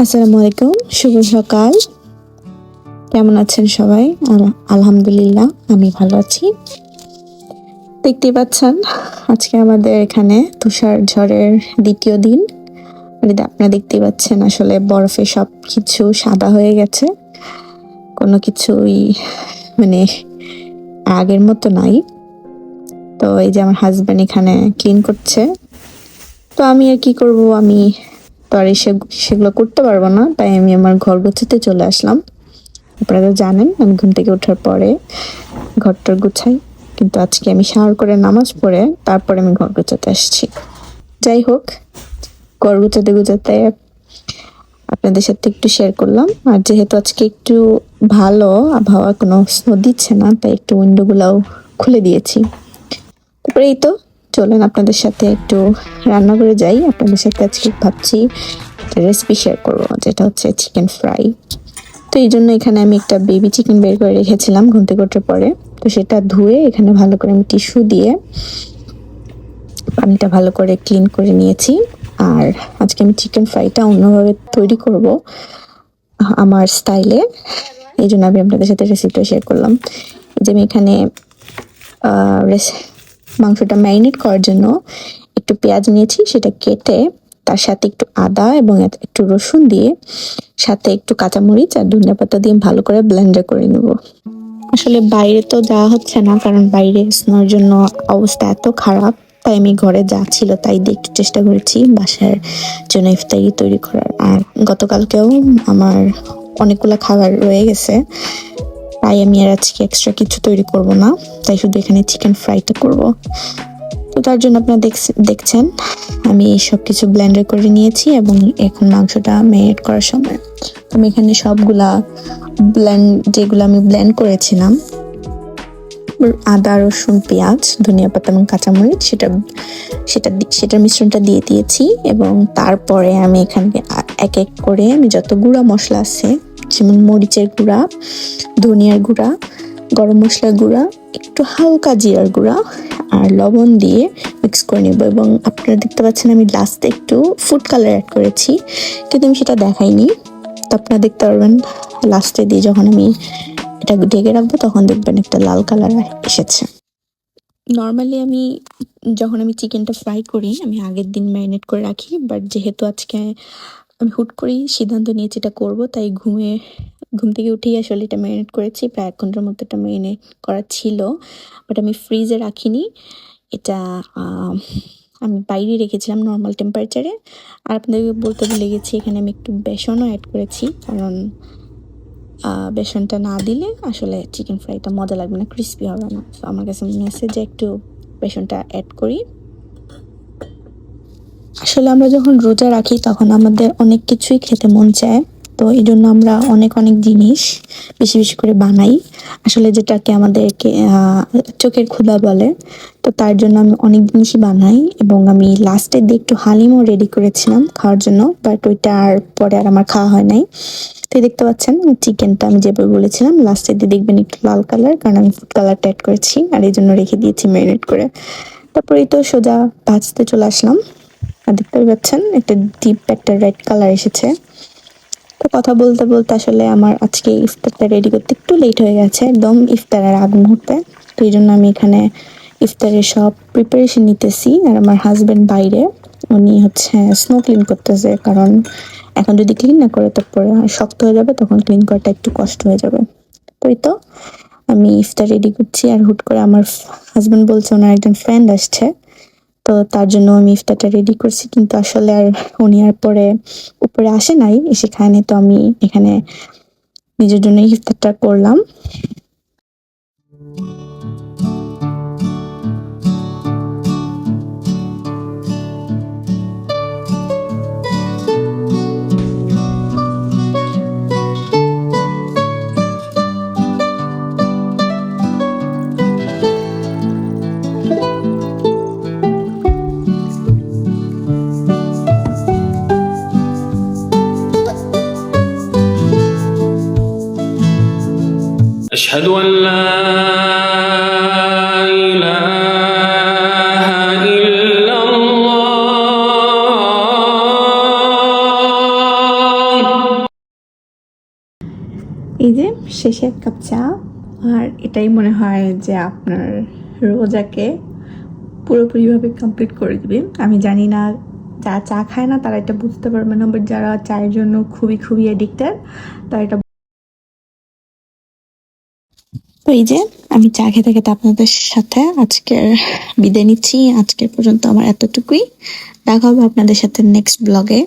আসসালামু আলাইকুম, শুভ সকাল। কেমন আছেন সবাই? আলহামদুলিল্লাহ, আমি ভালো আছি। দেখতেই পাচ্ছেন, আজকে আমাদের এখানে তুষার ঝড়ের দ্বিতীয় দিন। আপনারা দেখতেই পাচ্ছেন, আসলে বরফে সব কিছু সাদা হয়ে গেছে। কোনো কিছুই মানে আগের মতো নাই। তো এই যে আমার হাজব্যান্ড এখানে ক্লিন করছে। তো আমি আর কি করব, আমি তো আর সেগুলো করতে পারবো না, তাই আমি আমার ঘর গোছাতে চলে আসলাম। আপনারা জানেন আমি ঘুম থেকে ওঠার পরে ঘরটার গুছাই, কিন্তু আজকে আমি শাওয়ার করে নামাজ পড়ে তারপরে আমি ঘর গোছাতে আসছি। যাই হোক, ঘর গোছাতে গোছাতে আপনাদের সাথে একটু শেয়ার করলাম। আর যেহেতু আজকে একটু ভালো আবহাওয়া, কোনো স্নো দিচ্ছে না, তাই একটু উইন্ডো গুলাও খুলে দিয়েছি। তারপরে এই তো চলেন আপনাদের সাথে একটু রান্না করে যাই। আপনাদের সাথে আজকে ভাবছি রেসিপি শেয়ার করবো, যেটা হচ্ছে চিকেন ফ্রাই। তো এই জন্য এখানে আমি একটা বেবি চিকেন বের করে রেখেছিলাম ঘুম থেকে ওঠার পরে। তো সেটা ধুয়ে এখানে ভালো করে আমি টিস্যু দিয়ে পানিটা ভালো করে ক্লিন করে নিয়েছি। আর আজকে আমি চিকেন ফ্রাইটা অন্যভাবে তৈরি করব আমার স্টাইলে, এই জন্য আমি আপনাদের সাথে রেসিপিটা শেয়ার করলাম। যে আমি এখানে মাংসটা ম্যারিনেট করার জন্য একটু পেঁয়াজ নিয়েছি, সেটা কেটে তার সাথে একটু আদা এবং একটু রসুন দিয়ে, সাথে একটু কাঁচামরিচ আর ধনিয়া পাতা দিয়ে ভালো করে ব্লেন্ডার করে নেব। আসলে বাইরে তো যাওয়া হচ্ছে না, কারণ বাইরে স্নোর জন্য অবস্থা এত খারাপ। তাই আমি ঘরে যা ছিল তাই দিয়ে একটু চেষ্টা করেছি বাসার জন্য ইফতারি তৈরি করার। আর গতকালকেও আমার অনেকগুলো খাবার রয়ে গেছে, তাই আমি আর আজকে এক্সট্রা কিছু তৈরি করব না, তাই শুধু এখানে চিকেন ফ্রাইটা করব। তো তার জন্য আপনারা দেখছেন আমি সব কিছু ব্লেন্ডার করে নিয়েছি, এবং এখন মাংসটা ম্যারিনেট করার সময় আমি এখানে সবগুলা যেগুলো আমি ব্লেন্ড করেছিলাম, আদা রসুন পেঁয়াজ ধনিয়া পাতা এবং কাঁচামরিচ, সেটার মিশ্রণটা দিয়ে দিয়েছি। এবং তারপরে আমি এখানে এক এক করে আমি যত গুঁড়া মশলা আছে, যেমন মরিচের গুঁড়া, ধনিয়ার গুঁড়া, গরম মশলার গুঁড়া, একটু হালকা জিরার গুঁড়া আর লবণ দিয়ে মিক্স করে নেব। এবং আপনারা দেখতে পাচ্ছেন আমি লাস্টে একটু ফুড কালার অ্যাড করেছি, কিন্তু আমি সেটা দেখাইনি। তো আপনারা দেখতে পারবেন লাস্টে দিয়ে, যখন আমি এটা ঢেকে রাখবো তখন দেখবেন একটা লাল কালার এসেছে। নর্মালি যখন আমি চিকেনটা ফ্রাই করি, আমি আগের দিন ম্যারিনেট করে রাখি, বাট যেহেতু আজকে আমি হুট করেই সিদ্ধান্ত নিয়েছি এটা করবো, তাই ঘুম থেকে উঠেই আসলে এটা ম্যারিনেট করেছি। প্রায় 1 ঘন্টার মতো এটা ম্যারিনেট করা ছিল, বাট আমি ফ্রিজে রাখিনি। এটা আমি বাইরে রেখেছিলাম নর্মাল টেম্পারেচারে। আর আপনাদেরকে বলতে ভুলে গেছি, এখানে আমি একটু বেসনও অ্যাড করেছি, কারণ বেসনটা না দিলে আসলে চিকেন ফ্রাইটা মজা লাগবে না, ক্রিস্পি হবে না। তো আমার কাছে মনে হচ্ছে যে একটু বেসনটা অ্যাড করি। আসলে আমরা যখন রোজা রাখি তখন আমাদের অনেক কিছুই খেতে মন চায়, তো এই জন্য আমরা অনেক অনেক জিনিস বেশি বেশি করে বানাই, আসলে যেটাকে আমাদেরকে চোখের ক্ষুধা বলে। তো তার জন্য আমি অনেক জিনিসই বানাই, এবং আমি লাস্টের দিয়ে একটু হালিমও রেডি করেছিলাম খাওয়ার জন্য, বাট ওইটা আর পরে আর আমার খাওয়া হয় নাই। তো দেখতে পাচ্ছেন চিকেনটা আমি যেভাবে বলেছিলাম লাস্টের দিয়ে দেখবেন একটু লাল কালার, কারণ আমি ফুড কালারটা অ্যাড করেছি, আর এই জন্য রেখে দিয়েছি ম্যারিনেট করে। তারপরেই তো সোজা ভাজতে চলে আসলাম। আর দেখতে পাচ্ছেন একটা রেড কালার এসেছে। তো কথা বলতে বলতে আসলে আমার আজকে ইফতারটা রেডি করতে একটু লেট হয়ে গেছে, একদম ইফতারের আগ মুহূর্তে। তো এই জন্য আমি এখানে ইফতারের সব প্রিপারেশন নিতেছি, আর আমার হাজবেন্ড বাইরে, উনি হচ্ছে স্নো ক্লিন করতেছে, কারণ এখন যদি ক্লিন না করে তারপরে শক্ত হয়ে যাবে, তখন ক্লিন করাটা একটু কষ্ট হয়ে যাবে। তো এই তো আমি ইফতার রেডি করছি, আর হুট করে আমার হাজবেন্ড বলছে ওনার একজন ফ্রেন্ড আসছে, তো তার জন্য আমি ইফতারটা রেডি করছি। কিন্তু আসলে আর উনি আর পরে উপরে আসে নাই, এসে খায়নি। তো আমি এখানে নিজের জন্য ইফতারটা করলাম। أشهد أن لا إله إلا الله এই যে শেষে 1 কাপ চা, আর এটাই মনে হয় যে আপনার রোজাকে পুরোপুরিভাবে কমপ্লিট করে দিবে। আমি জানি না, যারা চা খায় না তারা এটা বুঝতে পারবে না, বাট যারা চায়ের জন্য খুবই খুবই অ্যাডিক্টেড তারা এটা। তো এই যে আমি চা খেতে খেতে আপনাদের সাথে আজকের বিদায় নিচ্ছি। আজকের পর্যন্ত আমার এতটুকুই। দেখা হবে আপনাদের সাথে নেক্সট ব্লগে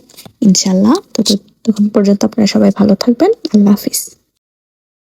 ইনশাল্লাহ। তো তখন পর্যন্ত আপনারা সবাই ভালো থাকবেন। আল্লাহ হাফিজ।